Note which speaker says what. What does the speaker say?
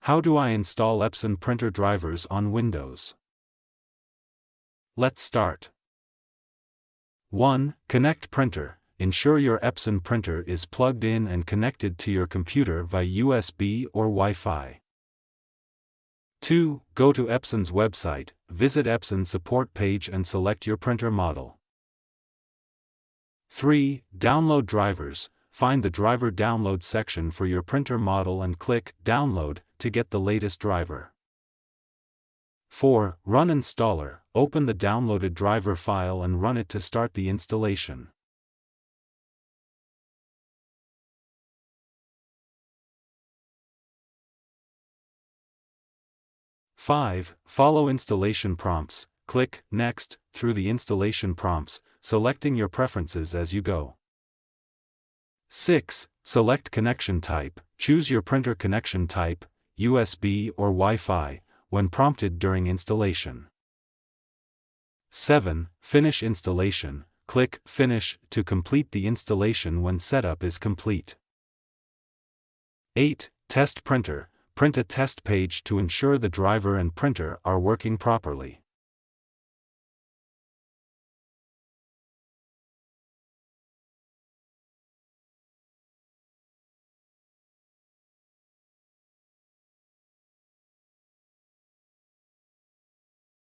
Speaker 1: How do I install Epson printer drivers on Windows? Let's start. 1. Connect printer. Ensure your Epson printer is plugged in and connected to your computer via USB or Wi-Fi. 2. Go to Epson's website, visit Epson support page and select your printer model. 3. Download drivers. Find the driver download section for your printer model and click Download to get the latest driver. 4. Run installer. Open the downloaded driver file and run it to start the installation. 5. Follow installation prompts. Click Next through the installation prompts, selecting your preferences as you go. 6. Select connection type. Choose your printer connection type, USB or Wi-Fi, when prompted during installation. 7. Finish installation. Click Finish to complete the installation when setup is complete. 8. Test printer. Print a test page to ensure the driver and printer are working properly.